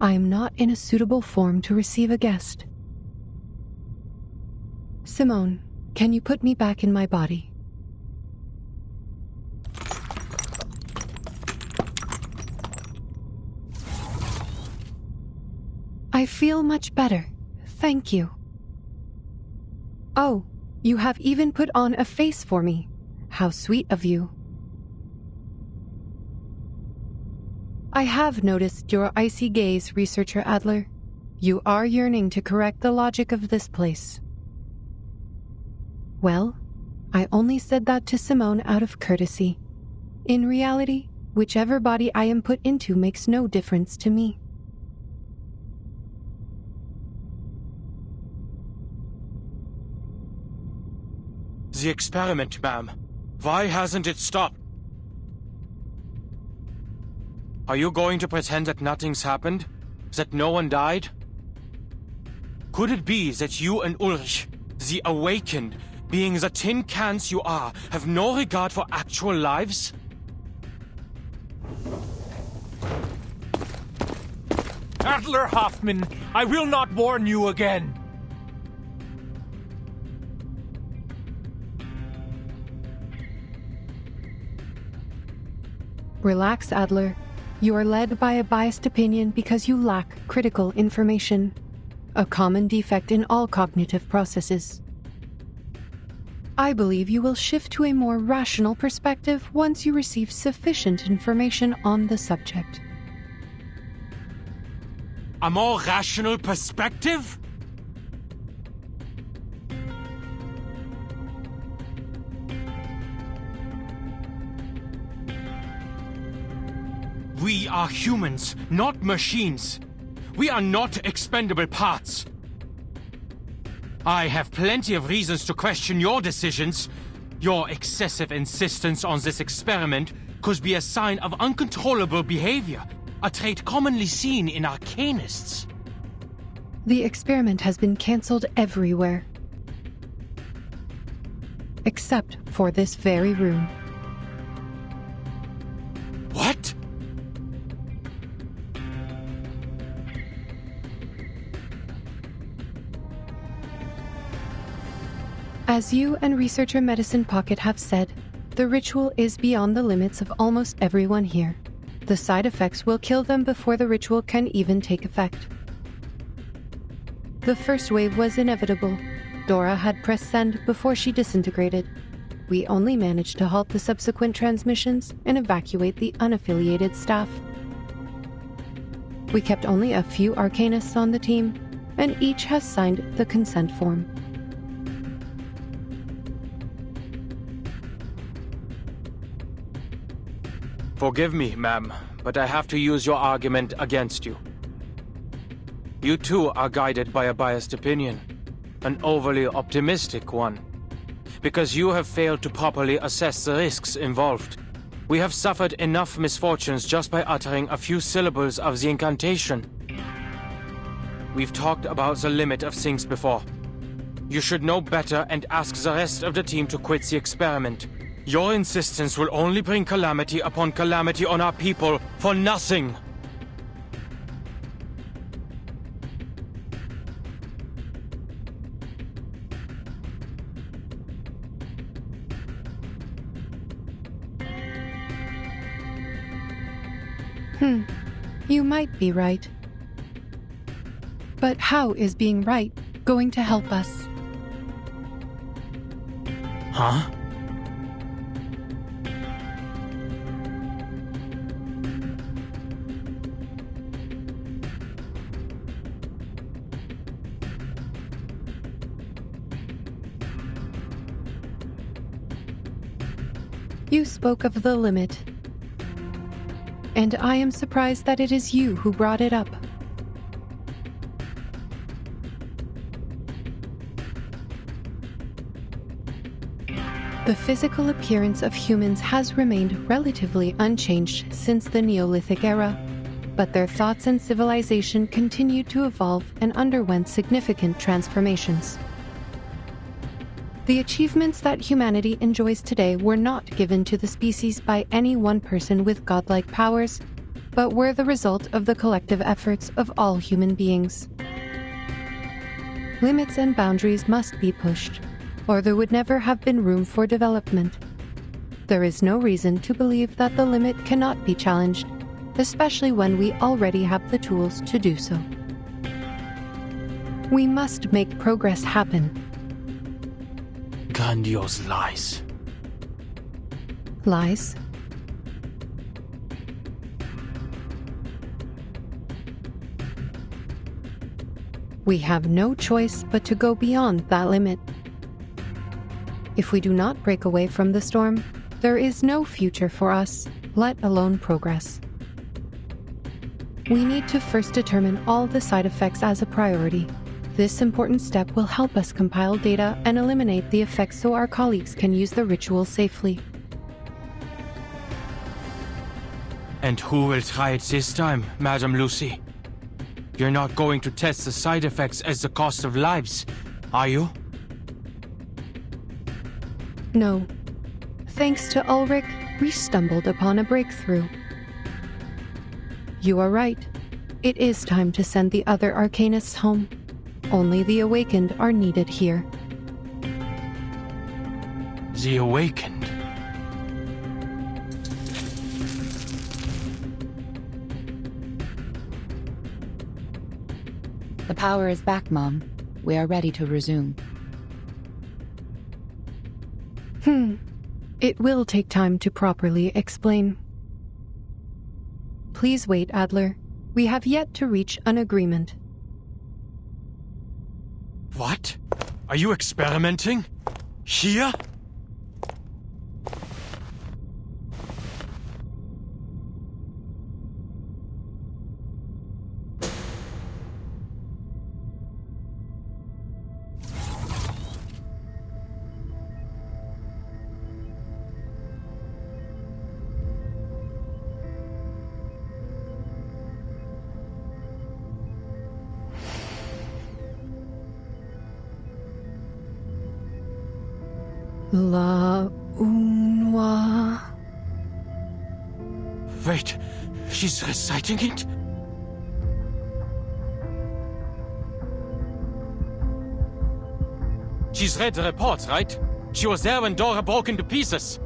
I am not in a suitable form to receive a guest. Simone, can you put me back in my body? I feel much better. Thank you. Oh, you have even put on a face for me. How sweet of you. I have noticed your icy gaze, Researcher Adler. You are yearning to correct the logic of this place. Well, I only said that to Simone out of courtesy. In reality, whichever body I am put into makes no difference to me. The experiment, ma'am. Why hasn't it stopped? Are you going to pretend that nothing's happened? That no one died? Could it be that you and Ulrich, the awakened, being the tin cans you are, have no regard for actual lives? Adler Hoffman, I will not warn you again. Relax, Adler. You are led by a biased opinion because you lack critical information, a common defect in all cognitive processes. I believe you will shift to a more rational perspective once you receive sufficient information on the subject. A more rational perspective? We are humans, not machines. We are not expendable parts. I have plenty of reasons to question your decisions. Your excessive insistence on this experiment could be a sign of uncontrollable behavior, a trait commonly seen in arcanists. The experiment has been cancelled everywhere, except for this very room. What? As you and Researcher Medicine Pocket have said, the ritual is beyond the limits of almost everyone here. The side effects will kill them before the ritual can even take effect. The first wave was inevitable. Dora had pressed send before she disintegrated. We only managed to halt the subsequent transmissions and evacuate the unaffiliated staff. We kept only a few arcanists on the team, and each has signed the consent form. Forgive me, ma'am, but I have to use your argument against you. You too are guided by a biased opinion, an overly optimistic one, because you have failed to properly assess the risks involved. We have suffered enough misfortunes just by uttering a few syllables of the incantation. We've talked about the limit of things before. You should know better and ask the rest of the team to quit the experiment. Your insistence will only bring calamity upon calamity on our people for nothing. You might be right. But how is being right going to help us? Huh? You spoke of the limit, and I am surprised that it is you who brought it up. The physical appearance of humans has remained relatively unchanged since the Neolithic era, but their thoughts and civilization continued to evolve and underwent significant transformations. The achievements that humanity enjoys today were not given to the species by any one person with godlike powers, but were the result of the collective efforts of all human beings. Limits and boundaries must be pushed, or there would never have been room for development. There is no reason to believe that the limit cannot be challenged, especially when we already have the tools to do so. We must make progress happen. Grandiose lies. Lies? We have no choice but to go beyond that limit. If we do not break away from the storm, there is no future for us, let alone progress. We need to first determine all the side effects as a priority. This important step will help us compile data and eliminate the effects so our colleagues can use the ritual safely. And who will try it this time, Madam Lucy? You're not going to test the side effects as the cost of lives, are you? No. Thanks to Ulrich, we stumbled upon a breakthrough. You are right. It is time to send the other Arcanists home. Only the Awakened are needed here. The Awakened? The power is back, Mom. We are ready to resume. It will take time to properly explain. Please wait, Adler. We have yet to reach an agreement. What? Are you experimenting? Here? La Unwa. Wait, she's reciting it? She's read the reports, right? She was there when Dora broke into pieces.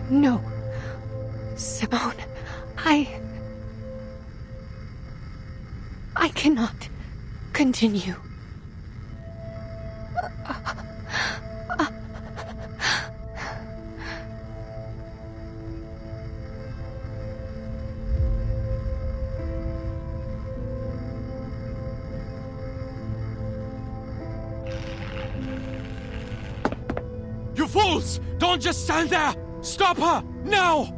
No. Simone, I cannot continue. You fools! Don't just stand there! Stop her! Now!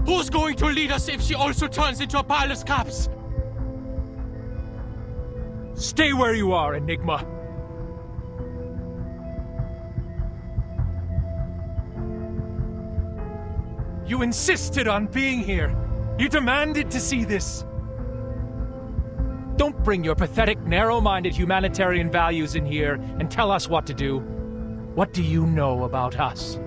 Who's going to lead us if she also turns into a pile of scraps? Stay where you are, Enigma. You insisted on being here. You demanded to see this. Don't bring your pathetic, narrow-minded humanitarian values in here and tell us what to do. What do you know about us?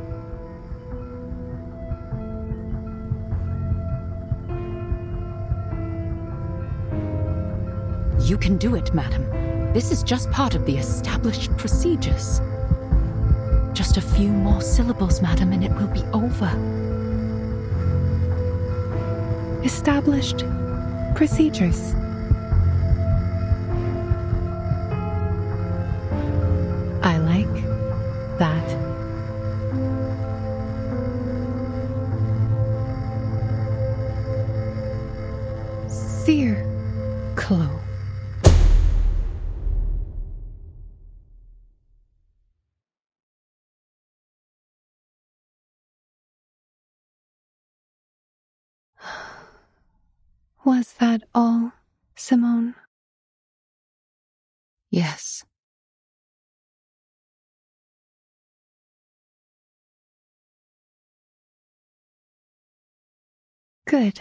You can do it, madam. This is just part of the established procedures. Just a few more syllables, madam, and it will be over. established procedures. I like that. Seer Clo. Was that all, Simone? Yes. Good.